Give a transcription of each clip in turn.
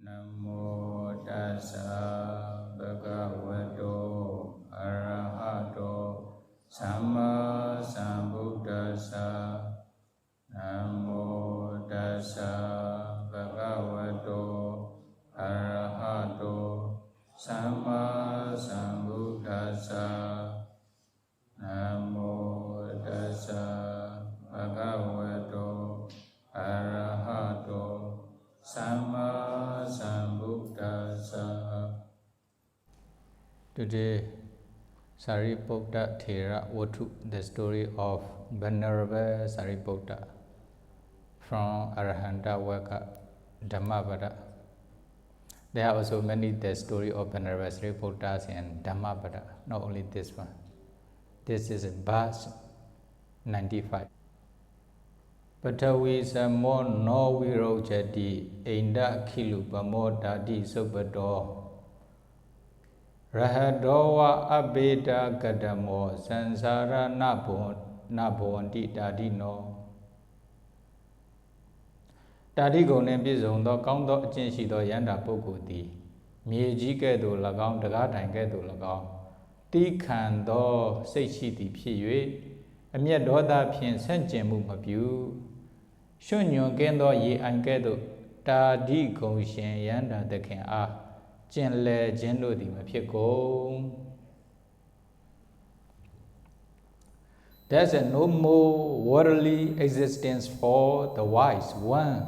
Namo tassa bhagavato arahato samma sambuddhassa. Namo tassa bhagavato arahato samma sambuddhassa. Namo tassa bhagavato arahato Sama Sambuddhassa. Today, Sariputta Thera Vatu, the story of Venerable Sariputta from Arahanta Vaka Dhammapada. There are also many the story of Venerable Sariputta in Dhammapada, not only this one. This is verse 95. Patavi samo no virojati inda khilu pamodati sopato rahadowa abeda gadamo sansara nabonti dadino. Tadi gone bizong do kaung do chin shi do yanda puku di mie ji ke do lagaung daga dang ke do lagaung ti khan do sei chi di phit yue amyat do da phien san chin mu ma pyu shun nyon ken do yi an ke do ta di gong shin yanda de khin a chin le jin do di ma phit kong. There's a no more worldly existence for the wise one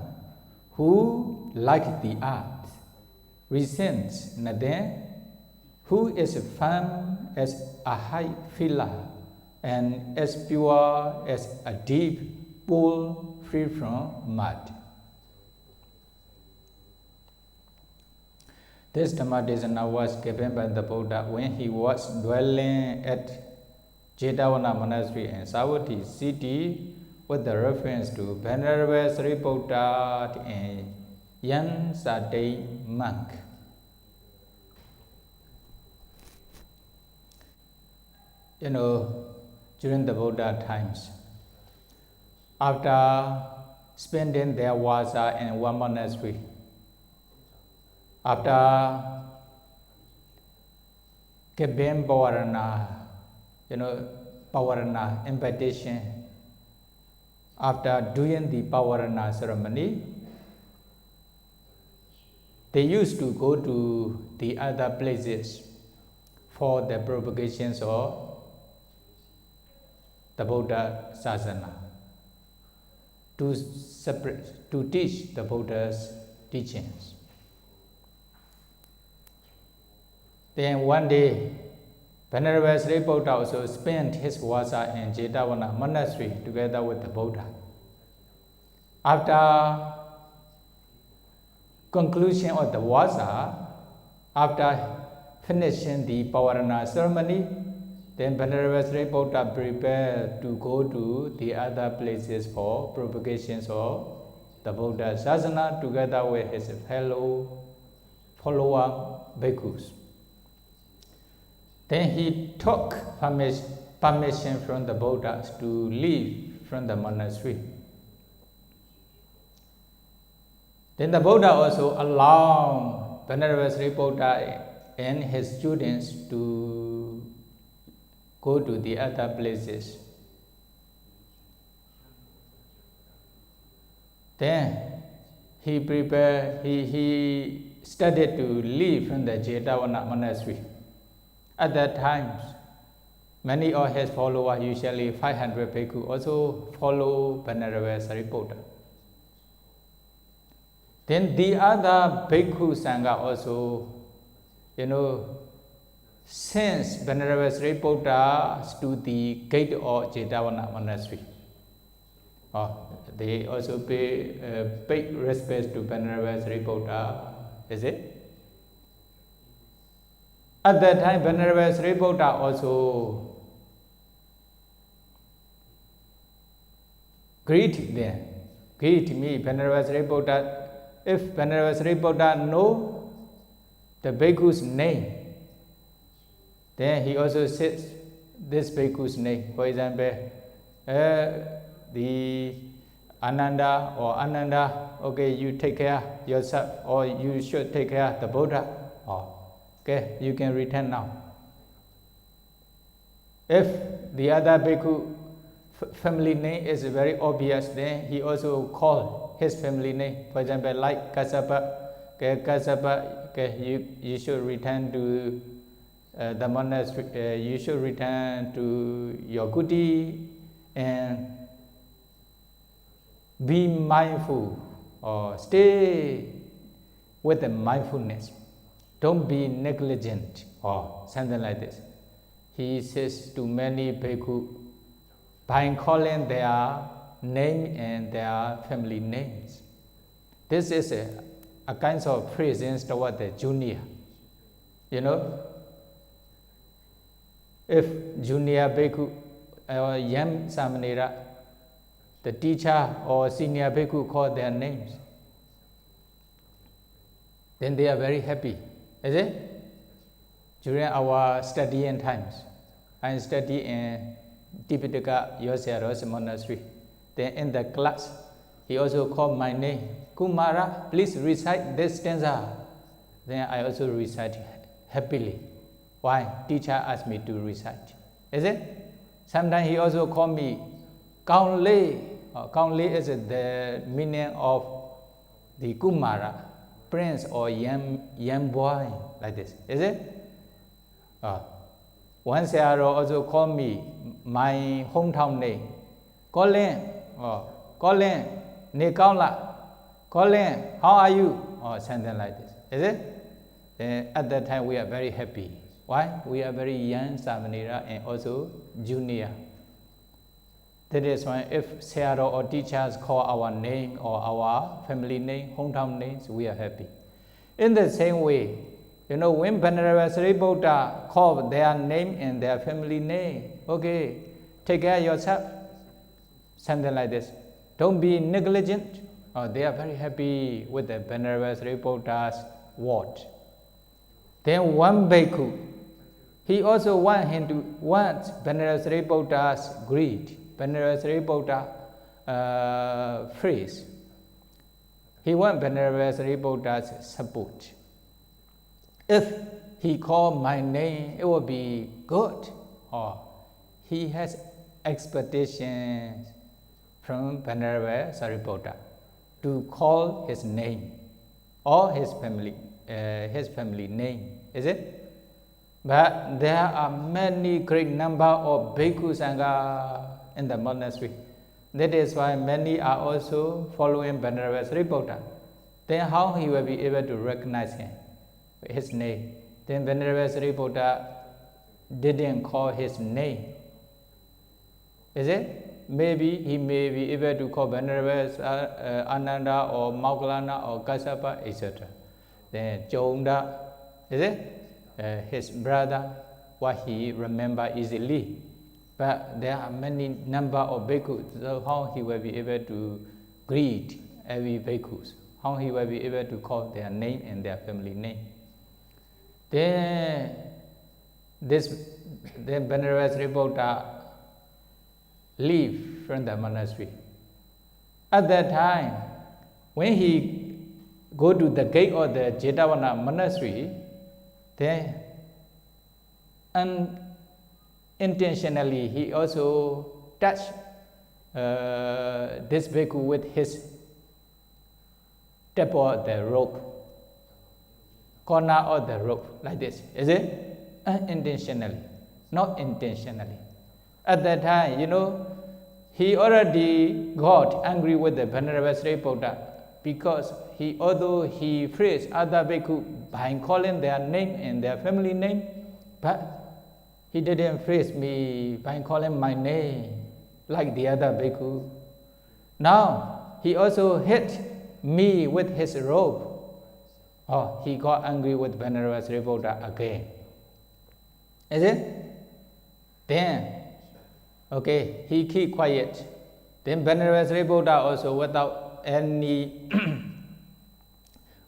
who, like the earth, resents nothing, who is firm as a high pillar and as pure as a deep pool free from mud. This Dhammadesana was given by the Buddha when he was dwelling at Jetavana Monastery in Savatthi city with the reference to Venerable Sariputta and young Saday monk. You know, during the Buddha times, after spending their vasa in one monastery, after giving pavarana, pavarana invitation, after doing the pavarana ceremony, they used to go to the other places for the propagations of the Buddha Sasana, to teach the Buddha's teachings. Then one day, Venerable Sariputta also spent his vasa in Jetavana Monastery together with the Buddha. After conclusion of the vasa, after finishing the pavarana ceremony, then Venerable Sariputta prepared to go to the other places for propagations of the Buddha Sasana together with his fellow follower bhikkhus. Then he took permission from the Buddhas to leave from the monastery. Then the Buddha also allowed Venerable Sariputta and his students to go to the other places. Then he started to leave from the Jetavana Monastery. At that time, many of his followers, usually 500 bhikkhu, also follow Venerable Sariputta. Then the other bhikkhu sangha also, since Venerable Sariputta to the gate of Jetavana Monastery, they also pay big respect to Venerable Sariputta, is it? At that time, Venerable Sariputta also greet them. Greet me, Venerable Sariputta. If Venerable Sariputta know the bhikkhu's name, then he also says this bhikkhu's name. For example, the Ananda or Ananda, okay, you take care yourself, or you should take care the Buddha. Oh, okay, you can return now. If the other bhikkhu family name is very obvious, then he also call his family name. For example, like Kassapa, okay, Kassapa, okay, you should return to the monastery, you should return to your kuti and be mindful, or stay with the mindfulness. Don't be negligent, or something like this. He says to many bhikkhu, by calling their name and their family names. This is a kind of presence toward the junior. You know, if junior bhikkhu or young samanera, the teacher or senior bhikkhu call their names, then they are very happy, is it? During our studying times, I study in Tipitaka Yoseros monastery. Then in the class, he also called my name, Kumara, please recite this stanza. Then I also recite happily. Why? Teacher asked me to recite. Is it? Sometimes he also called me Kaung Le. Kaung Le is the meaning of the Kumara, prince or young boy, like this. Is it? One Sayadaw also called me my hometown name. Colin, Colin, Ne Kaung La. Colin, how are you? Or something like this. Is it? At that time we are very happy. Why? We are very young samanera and also junior. That is why if Sayadaw or teachers call our name or our family name, hometown names, we are happy. In the same way, you know, when Venerable Sariputta called their name and their family name, okay, take care of yourself, something like this. Don't be negligent. They are very happy with the Venerable Sariputta's word. Then one bhikkhu, he also wants Venerable Sariputta's greed, Venerable Sariputta phrase. He wants Venerable Sariputta's support. If he called my name, it would be good. Or he has expectations from Venerable Sariputta to call his name or his family name. Is it? But there are many great number of bhikkhu sangha in the monastery. That is why many are also following Venerable Sariputta. Then how he will be able to recognize him? His name. Then Venerable Sariputta didn't call his name. Is it? Maybe he may be able to call Venerable Ananda or Moggallana or Kassapa, etc. Then Chonda, is it? His brother, what he remember easily. But there are many number of bhikkhus, so how he will be able to greet every bhikkhus? How he will be able to call their name and their family name? Then Venerable Sariputta leave from the monastery. At that time, when he go to the gate of the Jetavana monastery, then unintentionally he also touched this bhikkhu with his tip of the rope, corner of the rope, like this. Is it? Unintentionally, not intentionally. At that time, you know, he already got angry with the Venerable Sariputta because although he praised other bhikkhu by calling their name and their family name, but he didn't praise me by calling my name like the other bhikkhu. Now he also hit me with his robe. He got angry with Venerable Sariputta again. Is it? Then, okay, he keep quiet. Then Venerable Sariputta also without any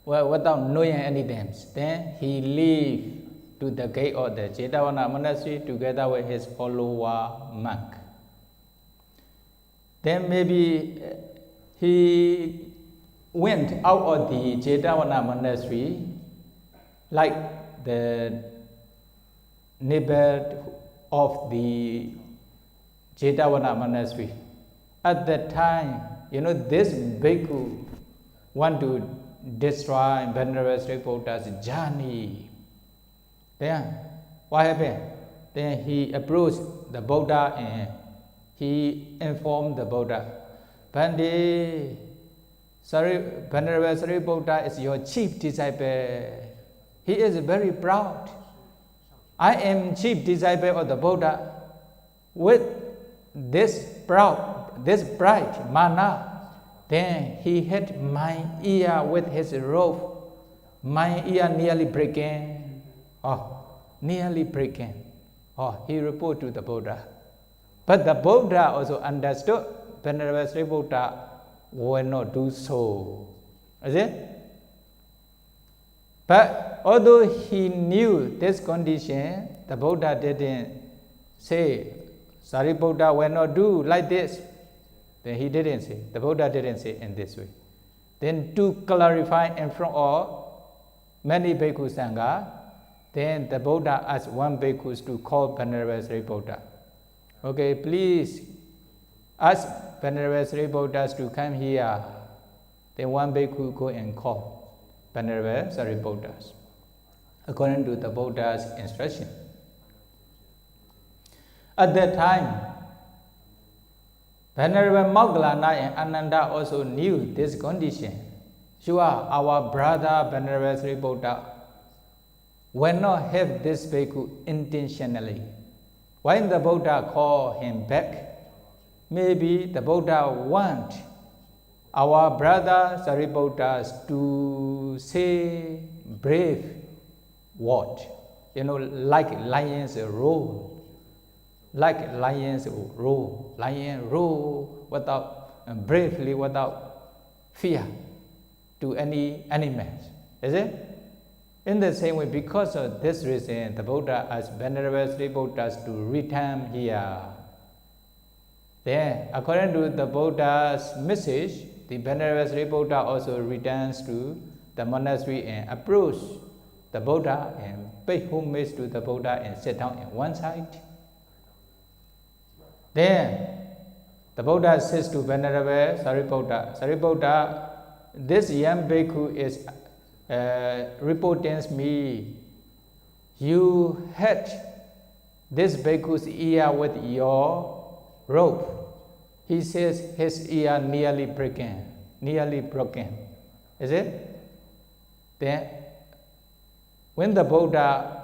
without knowing anything, then he leave to the gate of the Jetavana monastery together with his follower monk. Then maybe he went out of the Jetavana monastery like the neighbor of the Jetavana monastery. At that time, this bhikkhu want to destroy Venerable Sariputta's journey. Then, what happened? Then he approached the Buddha and he informed the Buddha, Bhante, Venerable Sariputta is your chief disciple. He is very proud. I am chief disciple of the Buddha. With this pride, mana, then he hit my ear with his rope. My ear nearly breaking. Nearly breaking. He reported to the Buddha. But the Buddha also understood Venerable Sariputta will not do so. Is it? But although he knew this condition, the Buddha didn't say, Sariputta will not do like this. Then he didn't say, the Buddha didn't say in this way. Then to clarify in front of many bhikkhu sangha, then the Buddha asked one bhikkhu to call Venerable Sariputta. Okay, please ask Venerable Sariputta to come here. Then one bhikkhu go and call Venerable Sariputta according to the Buddha's instruction. At that time, Venerable Moggallana and Ananda also knew this condition. Sure, our brother Venerable Sariputta will not have this bhikkhu intentionally. When the Buddha called him back, maybe the Buddha want our brother Sariputta to say brave word, like lions roar. Like lions roar, lion roar without bravely, without fear to any animals. Is it? In the same way, because of this reason, the Buddha asked Venerable Sariputta to return here. Then, according to the Buddha's message, the Venerable Sariputta also returns to the monastery and approached the Buddha and paid homage to the Buddha and sat down on one side. Then the Buddha says to Venerable Sariputta, Sariputta, this young bhikkhu is reporting me. You hit this bhikkhu's ear with your rope. He says his ear nearly broken. Is it? Then when the Buddha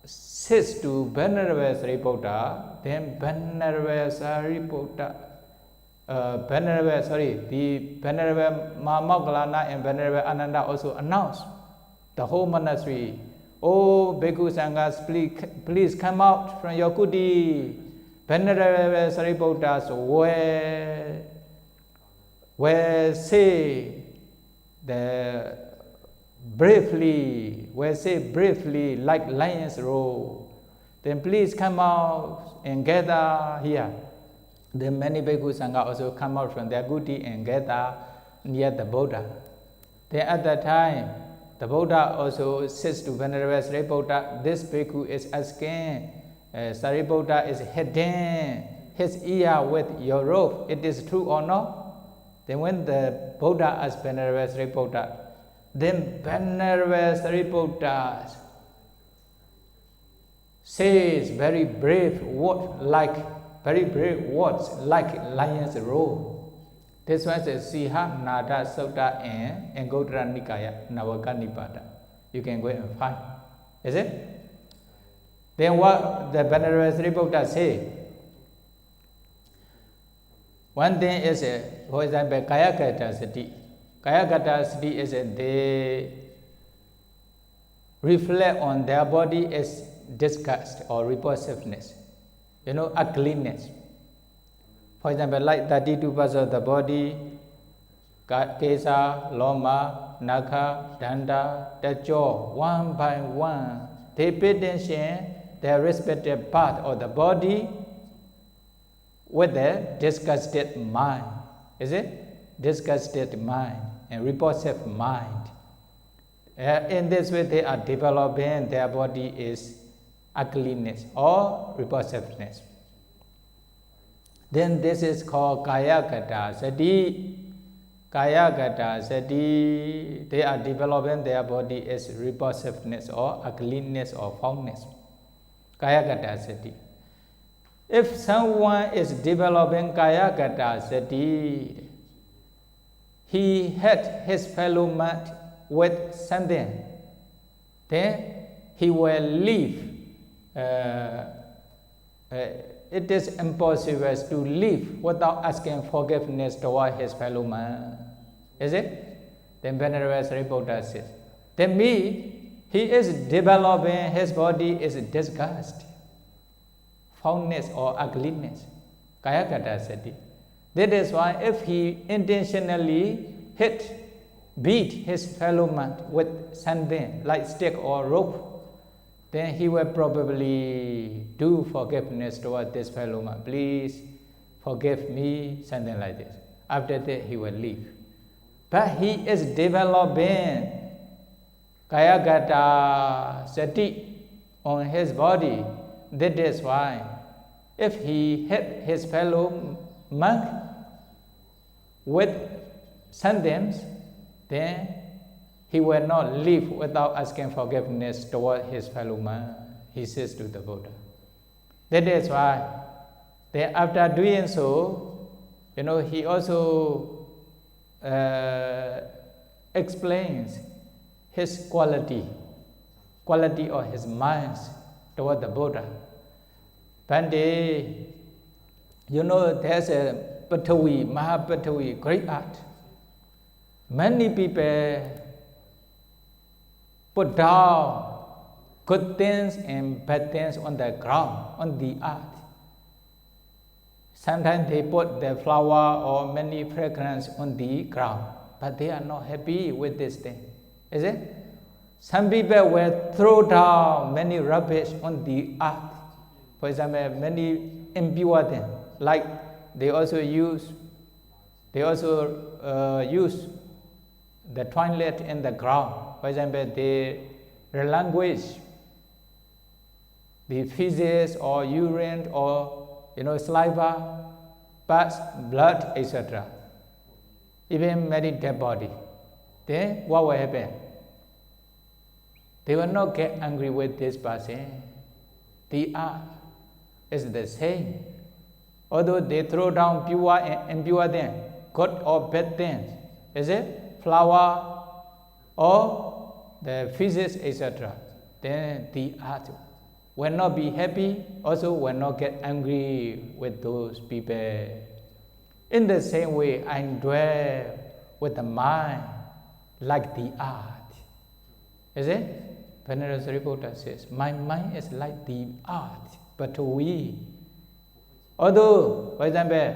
says to Venerable Sariputta, then the Venerable Moggallana and Venerable Ananda also announced the whole monastery, oh Bhikkhu Sanghas, please come out from your kuti. Venerable Sariputta will say bravely like lions roar. Then please come out and gather here. Then many Bhikkhu Sangha also come out from their kuti and gather near the Buddha. Then at that time, the Buddha also says to Venerable Sariputta, this Bhikkhu is asking, Sariputta is hitting his ear with your rope. It is true or not? Then when the Buddha asked Venerable Sariputta, then Venerable Sariputta says very brave words like lions roar. This one is Siha Nada Sutta and Anguttara Nikaya Navaka Nipada. You can go and find. Is it? Then what the Venerable Sariputta say? One thing is, for example, Kayakata Sati. Kayakata Sati is they reflect on their body as disgust or repulsiveness, ugliness. For example, like 32 parts of the body, Kesa, Loma, Naka, Danda, the jaw, one by one, they pay attention their respective part of the body with a disgusted mind. Is it? disgusted mind and repulsive mind. In this way, they are developing their body is ugliness or repulsiveness. Then this is called Kaya Gata Sati. Kaya Gata Sati, they are developing their body is repulsiveness or ugliness or foulness. Kaya Gata Sati. If someone is developing Kaya Gata Sati, he hit his fellow man with something, then he will leave. It is impossible to live without asking forgiveness toward his fellow man. Is it? Then Venerable Sariputta says, then he is developing his body is disgust, foulness or ugliness. Kaya Gata Sati. That is why if he intentionally beat his fellow man with something like stick or rope, then he will probably do forgiveness toward this fellow man. Please forgive me, something like this. After that, he will leave. But he is developing Kaya Gata Sati on his body. That is why if he hit his fellow monk with something, then he will not live without asking forgiveness toward his fellow man, he says to the Buddha. That is why, then after doing so, he also explains his quality of his minds toward the Buddha. Bhante, there's a Patavi, Mahapatavi, great art. Many people put down good things and bad things on the ground, on the earth. Sometimes they put the flower or many fragrance on the ground, but they are not happy with this thing. Is it? Some people will throw down many rubbish on the earth. For example, many impure things, like they also use the toilet in the ground. For example, they relinquish the feces or urine or saliva, pus, blood, etc. Even many dead body. Then what will happen? They will not get angry with this person. The earth is the same. Although they throw down pure and impure things, good or bad things, is it? Flower or the feces, etc. Then the earth will not be happy, also will not get angry with those people. In the same way, I dwell with the mind like the earth. Is it? Venerable Sariputta says, my mind is like the earth, but although, for example,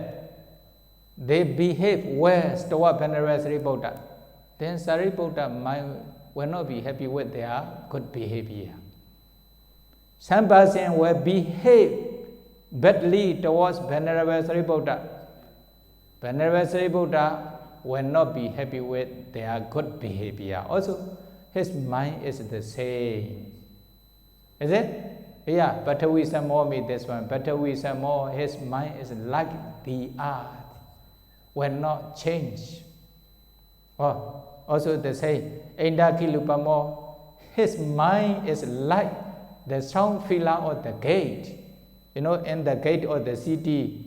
they behave well toward Venerable Sariputta, then Sariputta mind will not be happy with their good behavior. Some person will behave badly towards Venerable Sariputta. Venerable Sariputta will not be happy with their good behavior. Also, his mind is the same. Is it? Yeah, Patavi Samo means this one. Patavi Samo, his mind is like the earth, will not change. Oh, also the same. Indakilupamo, his mind is like the strong pillar of the gate. In the gate of the city,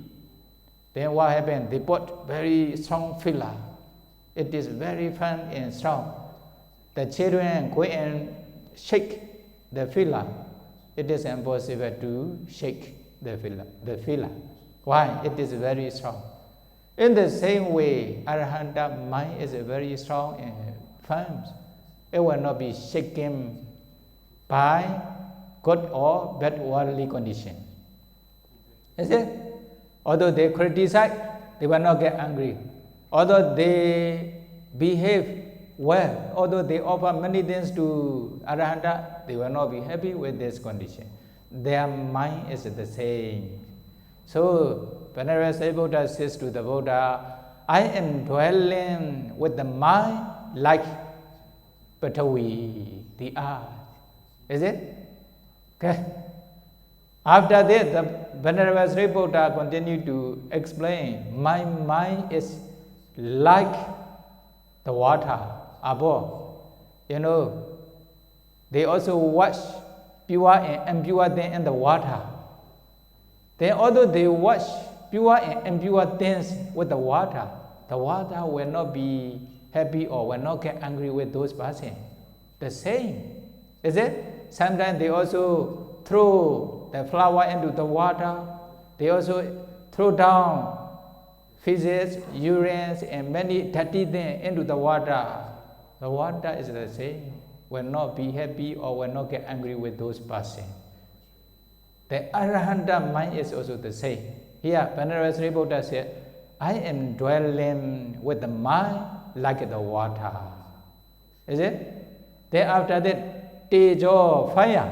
then what happened? They put very strong pillar. It is very firm and strong. The children go and shake the pillar. It is impossible to shake the pillar. Why? It is very strong. In the same way, Arahanta mind is very strong and firm. It will not be shaken by good or bad worldly condition. Is it? Although they criticize, they will not get angry. Although they behave well, although they offer many things to Arahanta, they will not be happy with this condition. Their mind is the same. So, Venerable Sariputta says to the Buddha, I am dwelling with the mind like Patawi, the earth. Is it? Okay. After that, the Venerable Sariputta continued to explain, my mind is like the water above. You know, they also wash pure and impure things in the water. Then although they wash pure and impure things with the water will not be happy or will not get angry with those persons. The same. Is it? Sometimes they also throw the flower into the water. They also throw down feces, urine, and many dirty things into the water. The water is the same. Will not be happy or will not get angry with those persons. The Arahanta mind is also the same. Here, Venerable Sariputta said, I am dwelling with the mind like the water. Is it? Then after that, Tejo, fire.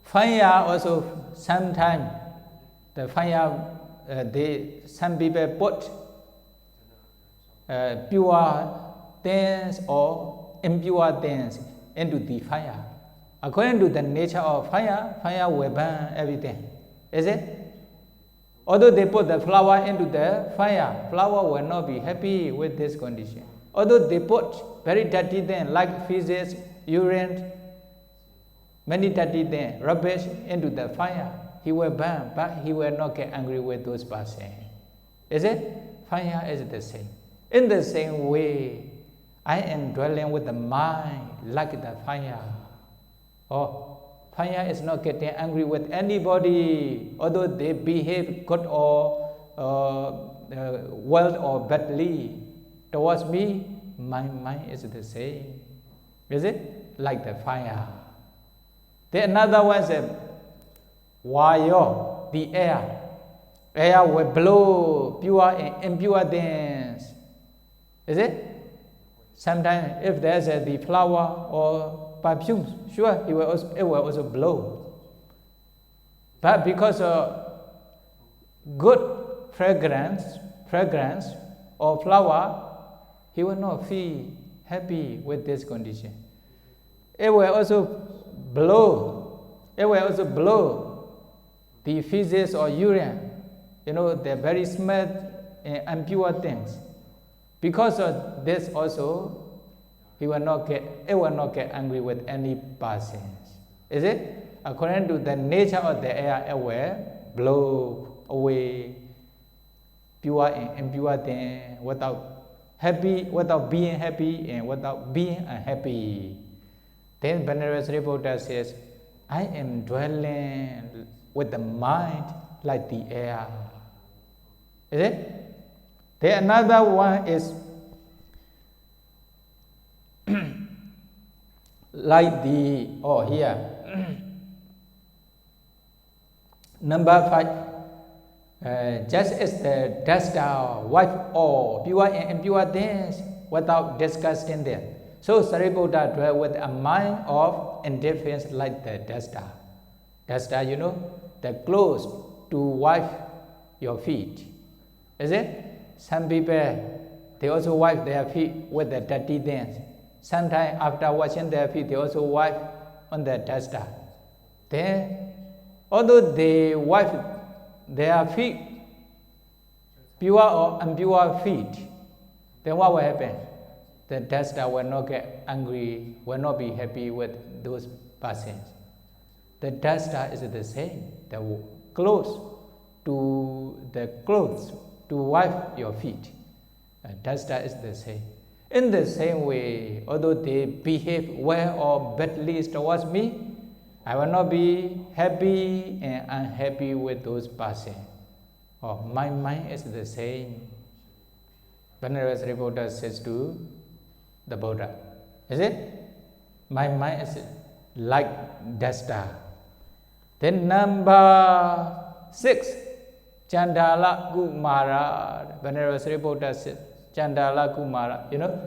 Fire also sometimes, the fire, some people put pure things or impure things into the fire. According to the nature of fire, fire will burn everything. Is it? Although they put the flower into the fire, flower will not be happy with this condition. Although they put very dirty things like feces, urine, many dirty things, rubbish into the fire, he will burn, but he will not get angry with those persons. Is it? Fire is the same. In the same way, I am dwelling with the mind like the fire. Oh, fire is not getting angry with anybody, although they behave good or well or badly towards me. My mind is the same. Is it? Like the fire. Then another one said, Vayo, the air. Air will blow pure and impure things. Is it? Sometimes if there's the flower or perfumes, sure, it will also blow. But because of good fragrance or flower, he will not feel happy with this condition. It will also blow. It will also blow the feces or urine. You know, the very smell and impure things. Because of this also, it will not get angry with any persons. Is it? According to the nature of the air, it will blow away pure and impure things without being happy and without being unhappy. Then Venerable Sariputta says, I am dwelling with the mind like the air. Is it? Then another one is like the, here, number 5, just as the duster wipe all pure and impure things without disgusting them. So Sariputta dwell with a mind of indifference like the duster. Duster, you know, the clothes to wipe your feet. Is it? Some people, they also wipe their feet with the dirty things. Sometimes after washing their feet, they also wipe on the duster. Then, although they wipe their feet, pure or impure feet, then what will happen? The duster will not get angry, will not be happy with those persons. The duster is the same. The clothes to wipe your feet. The duster is the same. In the same way, although they behave well or badly towards me, I will not be happy and unhappy with those persons. Oh, my mind is the same. Venerable Sariputta says to the Buddha, is it? My mind is like duster. Then number 6, Chandala Kumara. Venerable Sariputta says, Chandala Kumara, you know,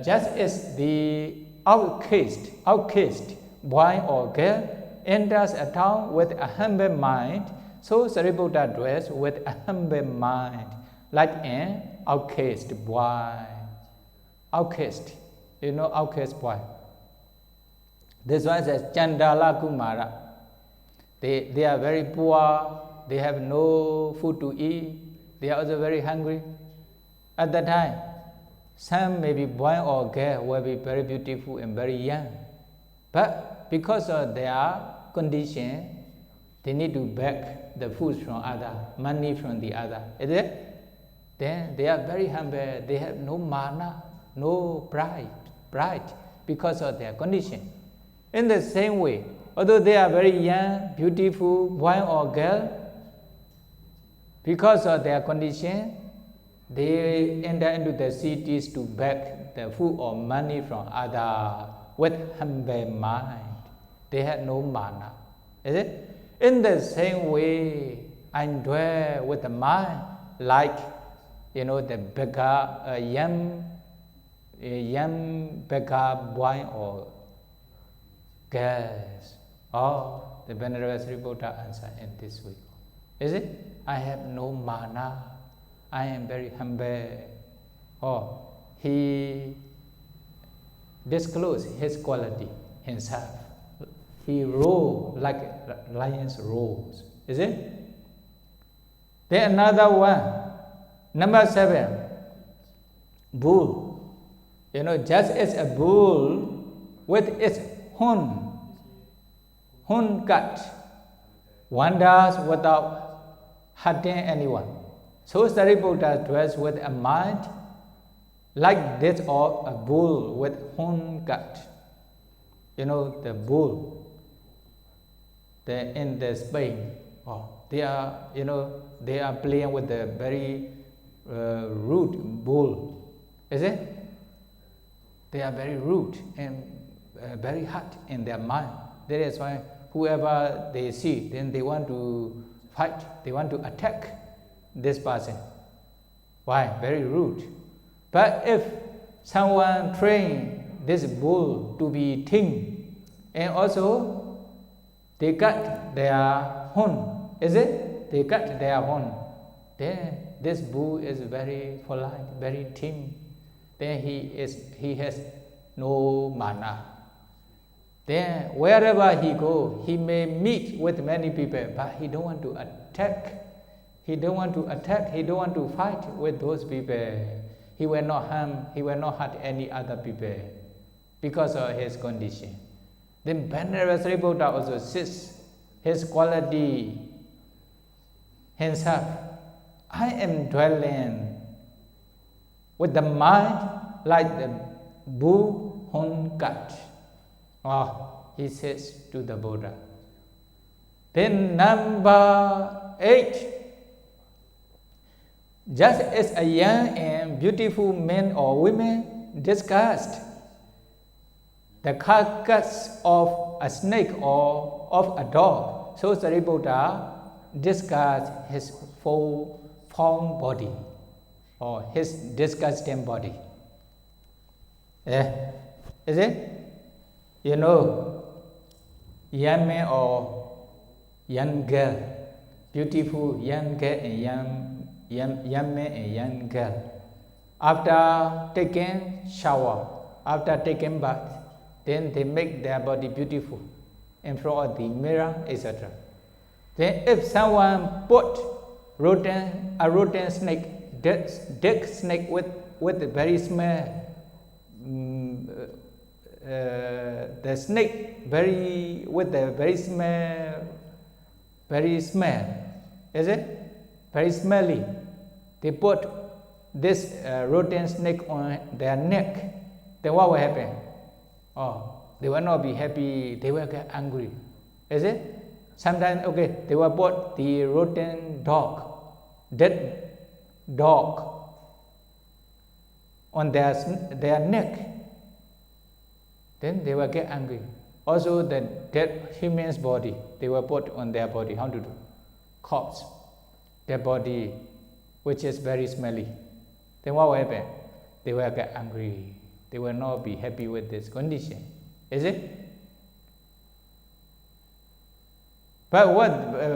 just as the outcast boy or girl enters a town with a humble mind, so Sariputta dwells with a humble mind, like an outcast boy. Outcast, you know outcast boy. This one says Chandala Kumara. They are very poor, they have no food to eat, they are also very hungry. At that time, some maybe boy or girl will be very beautiful and very young. But because of their condition, they need to beg the food from other, money from the other. Is it? Then they are very humble, they have no mana, no pride because of their condition. In the same way, although they are very young, beautiful, boy or girl, because of their condition, they enter into the cities to beg the food or money from others with humble mind. They have no mana. Is it? In the same way, I dwell with the mind like, you know, the beggar, a young beggar boy or girls. Oh, the Venerable Sariputta answered in this way. Is it? I have no mana. I am very humble. Oh, he disclosed his quality himself. He roared like lions roars. Is it? Then another one, number 7, bull. You know, just as a bull with its horn cut wanders without hurting anyone, so Sariputta dwells with a mind like this of a bull with horn cut. You know, the bull, in the Spain, they are, you know, they are playing with the very rude bull. Is it? They are very rude and very hard in their mind. That is why whoever they see, then they want to fight, they want to attack this person. Why? Very rude. But if someone train this bull to be tame, and also they cut their horn, is it? They cut their horn, then this bull is very polite, very tame. Then he has no mana. Then wherever he go, he may meet with many people, but he don't want to attack. He don't want to attack. He don't want to fight with those people. He will not harm. He will not hurt any other people because of his condition. Then Venerable Sariputta also sees his quality himself. I am dwelling with the mind like the bull horn cut. He says to the Buddha. Then number 8, just as a young and beautiful man or woman discussed the carcass of a snake or of a dog, so Sariputta discussed his full form body or his disgusting body. Is it? You know, young man or young girl, beautiful young girl and young man and young girl, after taking shower, after taking bath, then they make their body beautiful in front of the mirror, etc. Then if someone put a rotten snake, dead snake with a very smell, the snake with a very smell, is it? Very smelly. They put this rotten snake on their neck. Then what will happen? They will not be happy. They will get angry. Is it? Sometimes, they will put the rotten dog, dead dog, on their neck. Then they will get angry. Also, the dead human's body, they will put on their body. How to do? Corpse, their body, which is very smelly. Then what will happen? They will get angry. They will not be happy with this condition. Is it? But what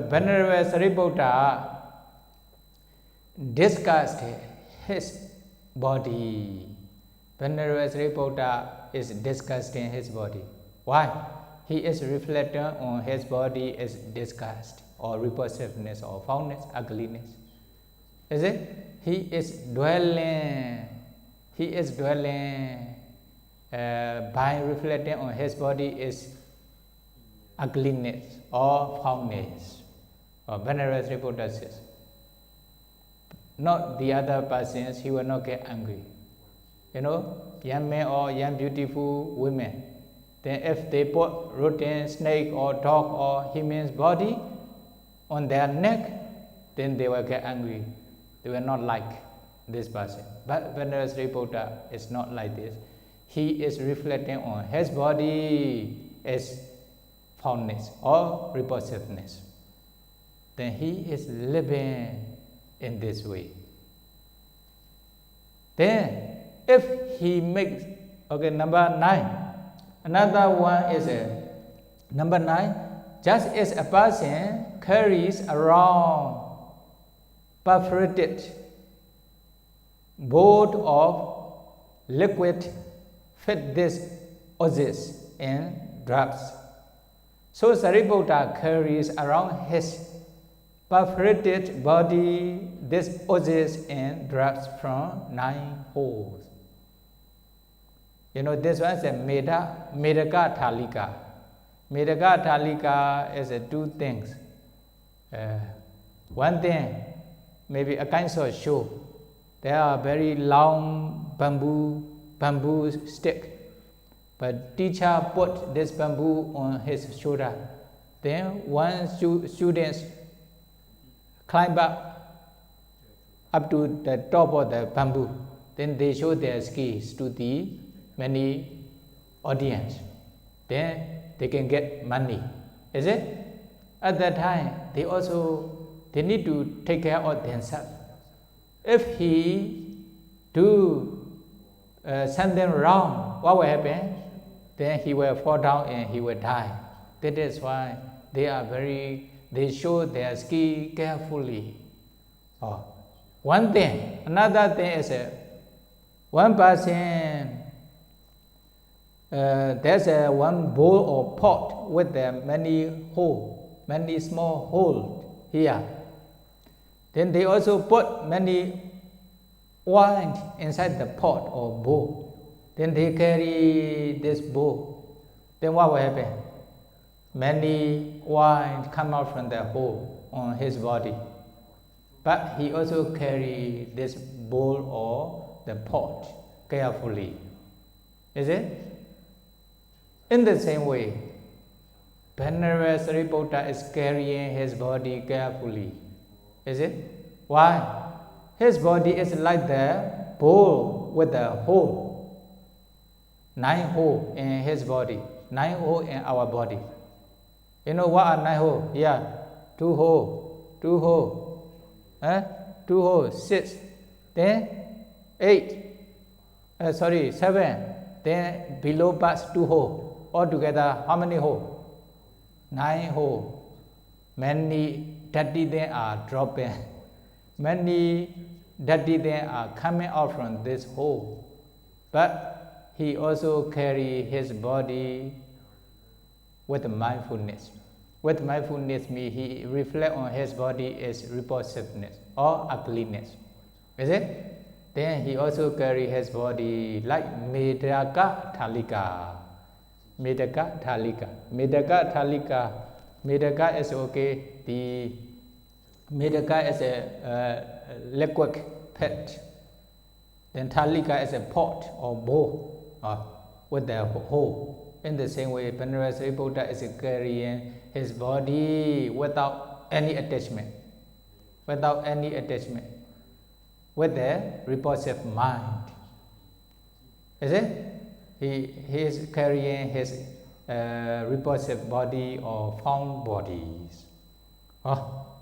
Venerable Sariputta disgust his body. Venerable Sariputta is disgusting his body. Why? He is reflecting on his body as disgust or repulsiveness or foulness, ugliness. Is it? He is dwelling by reflecting on his body is ugliness or foulness. Venerable Sariputta says, not the other persons, he will not get angry. You know, young men or young beautiful women, then if they put rotten snake or dog or human's body on their neck, then they will get angry. They will not like this person. But Venerable Sariputta is not like this. He is reflecting on his body as foulness or repulsiveness. Then he is living in this way. Then, if he makes, okay, number 9. Another one is number 9. Just as a person carries around perforated bowl of liquid fit this oozes and drops, so Sariputta carries around his perforated body this oozes and drops from 9 holes. You know, this one is a Medaka Thalika. Medaka Thalika is 2 things. One thing, maybe a kind of show. There are very long bamboo stick. But teacher put this bamboo on his shoulder. Then one student climb up to the top of the bamboo. Then they show their skills to the many audience. Then they can get money. Is it? At that time, they need to take care of themselves. If he do something wrong, what will happen? Then he will fall down and he will die. That is why they show their skill carefully. One thing. Another thing is one person, there's one bowl or pot with many small holes here. Then they also put many wine inside the pot or bowl. Then they carry this bowl. Then what will happen? Many wine come out from the hole on his body. But he also carry this bowl or the pot carefully. Is it? In the same way, Venerable Sariputta is carrying his body carefully. Is it? Why? His body is like the bowl with a hole. 9 holes in his body. 9 holes in our body. You know what are 9 holes? Yeah. 2 holes. 2 holes. 2 holes. 6. Then 8. 7. Then below parts 2 holes. Altogether, how many holes? 9 holes. Many dirty things are dropping. Many dirty things are coming out from this hole. But he also carry his body with mindfulness. With mindfulness means he reflect on his body as repulsiveness or ugliness. Is it? Then he also carry his body like Medaka Thalika. Medaka Thalika. Medaka Thalika. Medaka is okay. The Medaka is a liquid pit. Then Thalika is a pot or bowl with the hole. In the same way, Venerable Sariputta is carrying his body without any attachment. Without any attachment. With the repulsive mind. Is it? He is carrying his repulsive body or foul bodies.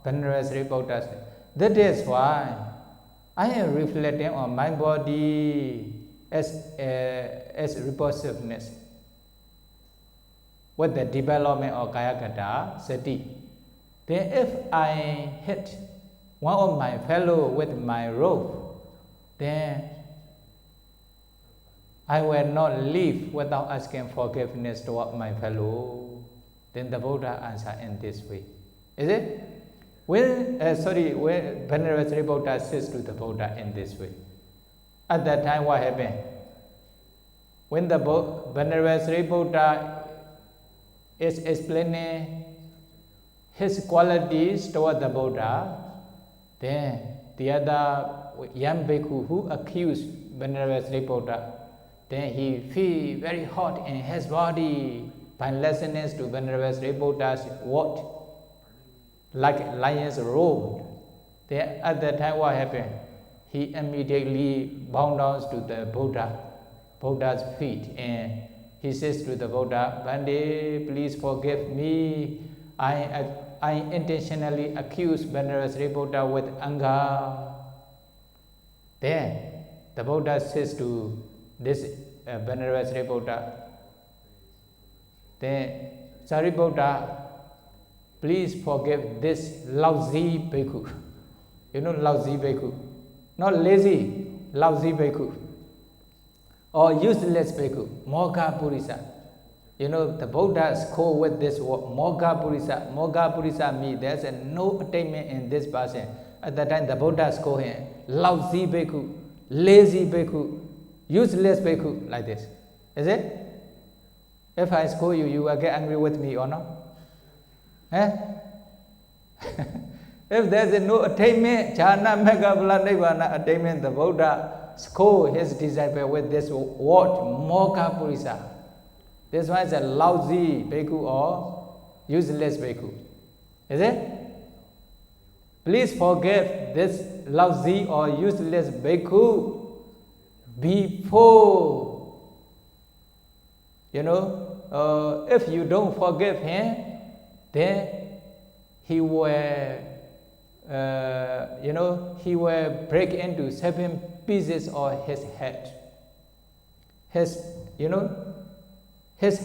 Venerable Sariputta said, that is why I am reflecting on my body as repulsiveness with the development of Kayakata Sati. Then if I hit one of my fellow with my rope, then I will not leave without asking forgiveness toward my fellow. Then the Buddha answered in this way. Is it? When Venerable Sariputta says to the Buddha in this way, at that time what happened? When the Venerable Sariputta is explaining his qualities toward the Buddha, then the other young bhikkhu who accused Venerable Sariputta, then he feels very hot in his body by listening to Venerable Sariputta's word, like lion's roar. Then at that time what happened? He immediately bound down to the Buddha's feet, and he says to the Buddha, Bande, please forgive me. I intentionally accused Venerable Sariputta with anger. Then the Buddha says to this Venerable Sariputta, then Sariputta, please forgive this lousy bhikkhu. You know lousy bhikkhu? Not lazy, lousy bhikkhu. Or useless bhikkhu, Mogha Purisa. You know, the Buddha scored with this word, Mogha Purisa. Mogha Purisa means there's no attainment in this person. At that time, the Buddha scored him, lousy bhikkhu, lazy bhikkhu, useless bhikkhu, like this. Is it? If I scold you, you will get angry with me or not? Eh? If there's no attainment, jhana, mega, nirvana attainment, the Buddha scold his disciple with this word, Mogha Purisa. This one is a lousy bhikkhu or useless bhikkhu. Is it? Please forgive this lousy or useless bhikkhu before, you know, if you don't forgive him, then he will, he will break into 7 pieces of his head. His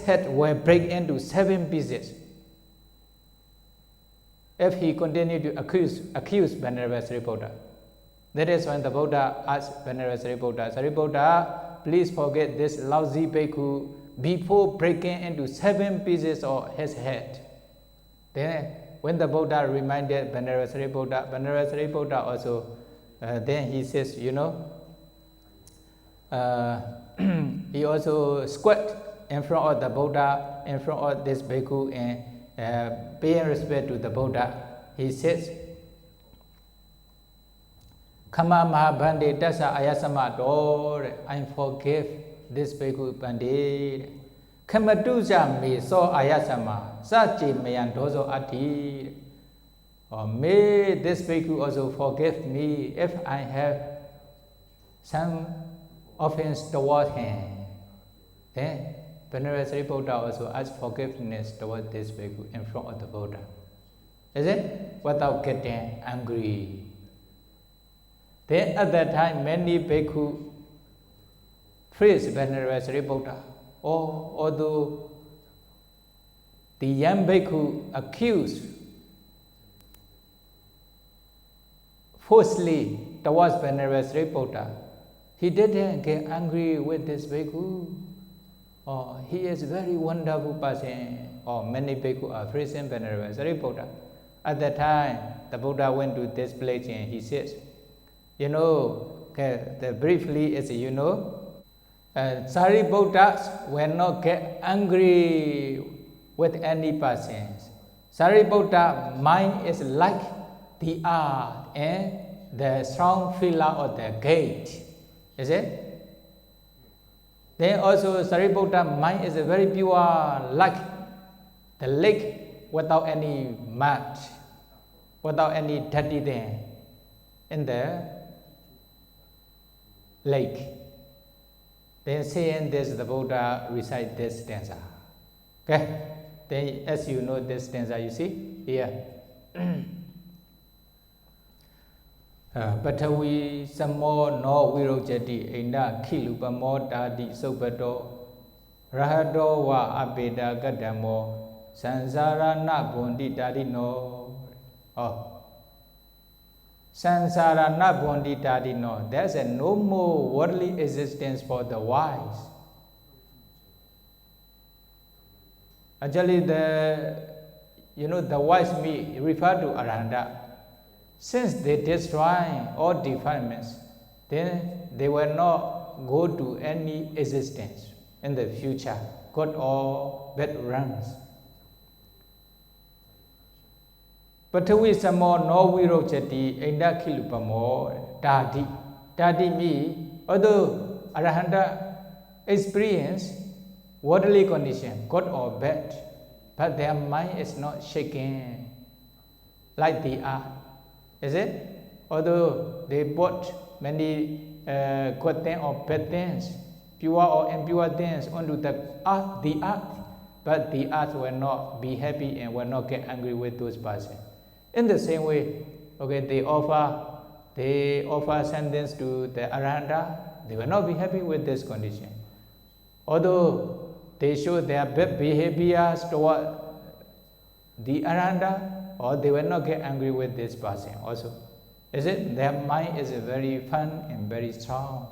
head will break into 7 pieces if he continued to accuse Venerable Sariputta. That is when the Buddha asked Venerable Sariputta, Sariputta, please forget this lousy bhikkhu before breaking into 7 pieces of his head. Then when the Buddha reminded Venerable Sariputta also, then he says, he also squat in front of the Buddha, in front of this bhikkhu, and paying respect to the Buddha. He says, Kama Mahabhande Tasa Ayasama Dore, I forgive this bhikkhu Bande. Kamatuja me so Ayasama, Sachi Mayan Dozo Ati. Or may this bhikkhu also forgive me if I have some offense toward him. Then Venerable Sariputta also asked forgiveness toward this bhikkhu in front of the Buddha. Is it? Without getting angry. Then at that time, many bhikkhu praised Venerable Sariputta. Although the young bhikkhu accused falsely towards Venerable Sariputta, he didn't get angry with this bhikkhu. He is a very wonderful person. Many bhikkhu are praising Venerable Sariputta. At that time, the Buddha went to this place and he says, briefly is, Sariputta will not get angry with any person. Sariputta mind is like the art and the strong pillar of the gate. Is it? Then also Sariputta mind is very pure, like the lake without any mud, without any dirty thing in the lake. Then saying this, the Buddha recite this stanza. Okay? Then as you know this stanza, you see here. Patavi samo no virojati inda kilupamo dadi sobato rahado wa abeda gadamo sansara na bondi dadi no. Sansara na bondi tadi no. There's a no more worldly existence for the wise. Actually, the wise me refer to Arahanta. Since they destroy all defilements, then they will not go to any existence in the future, good or bad runs. Patawi samo no virochati inda kilupamo dadi. Dadi me, although Arahanta experience worldly condition, good or bad, but their mind is not shaken like the earth. Is it? Although they bought many good things or bad things, pure or impure things onto the earth, but the earth will not be happy and will not get angry with those persons. In the same way, okay, they offer sentence to the Arahanta, they will not be happy with this condition. Although they show their bad behaviors toward the Arahanta, or they will not get angry with this person also. Is it? Their mind is very fun and very strong,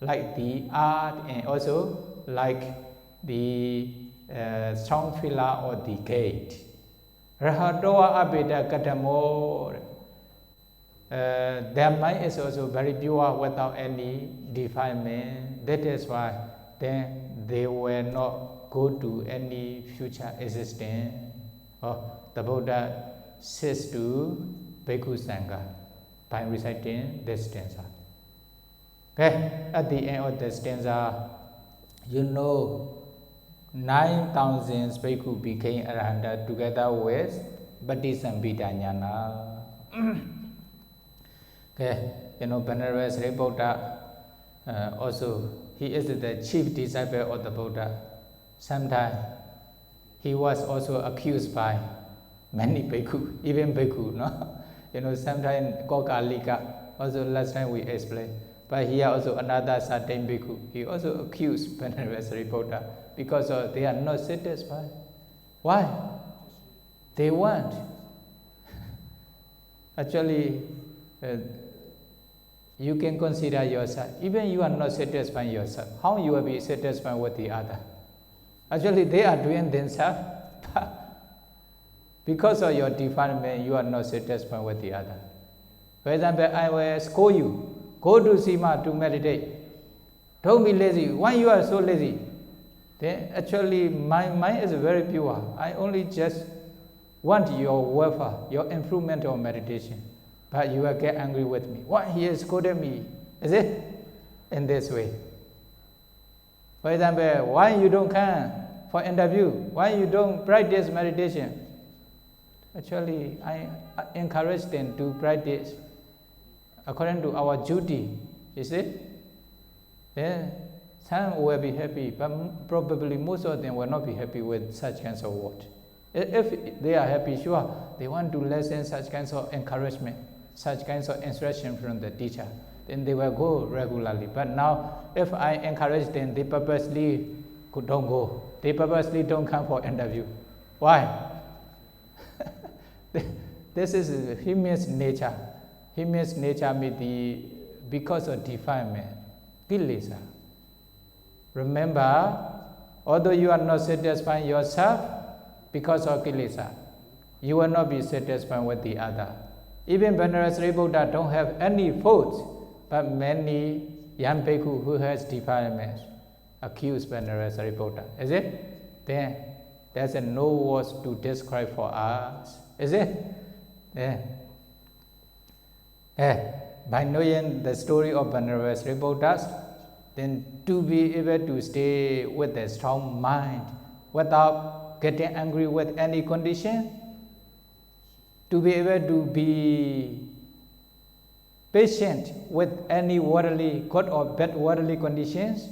like the art and also like the strong pillar or the gate. Rahatoa abeda katamo. Their mind is also very pure without any defilement. That is why then they will not go to any future existence. The Buddha says to Bhikkhu Sangha by reciting this stanza. Okay, at the end of the stanza, 9,000 Bhikkhu became Arahanta together with Bhattisambhida Jnana. Okay, Venerable Sariputta also, he is the chief disciple of the Buddha. Sometimes he was also accused by many bhikkhu, even bhikkhu, no? Sometimes Kokalika, also last time we explained. But here also another certain bhikkhu, he also accused Venerable Sariputta because they are not satisfied. Why? They want. Actually, you can consider yourself. Even you are not satisfying yourself. How you will be satisfied with the other? Actually, they are doing themselves. Because of your defilement, you are not satisfied with the other. For example, I will scold you. Go to Sima to meditate. Don't be lazy. Why you are so lazy? Then actually, my mind is very pure. I only just want your welfare, your improvement of meditation. But you will get angry with me. Why he has scolded me? Is it? In this way. For example, why you don't come for interview? Why you don't practice meditation? Actually, I encourage them to practice according to our duty. Is it? Then some will be happy, but probably most of them will not be happy with such kinds of words. If they are happy, sure, they want to listen such kinds of encouragement, such kinds of instruction from the teacher, then they will go regularly. But now, if I encourage them, they purposely don't go. They purposely don't come for interview. Why? This is human's nature. Human's nature may be because of defilement, kilesa. Remember, although you are not satisfying yourself because of kilesa, you will not be satisfied with the other. Even Venerable Sariputta don't have any faults, but many young bhikkhu who has defilements accuse Venerable Sariputta. Is it? Then there's no words to describe for us. Is it? By knowing the story of Venerable Sariputta, then to be able to stay with a strong mind without getting angry with any condition, to be able to be patient with any worldly, good or bad worldly conditions,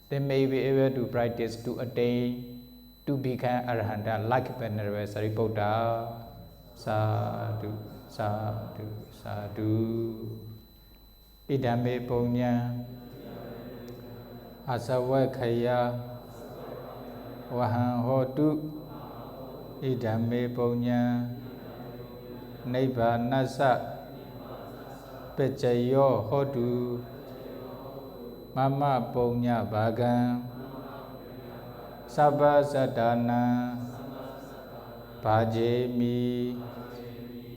they may be able to practice to attain to become Arahanta like Venerable Sariputta. Sadhu, sadhu, sadhu. Idame punya asawakaya wahang hotu. Idame punya Nibbanasa Pechayo hotu Mama punya bagan Sabba sadana Bhajemi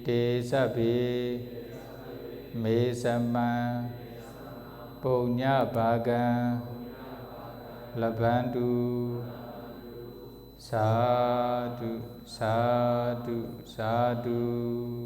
Te sabi Me sama Punya bagan Labantu Sadhu Sadhu Sadhu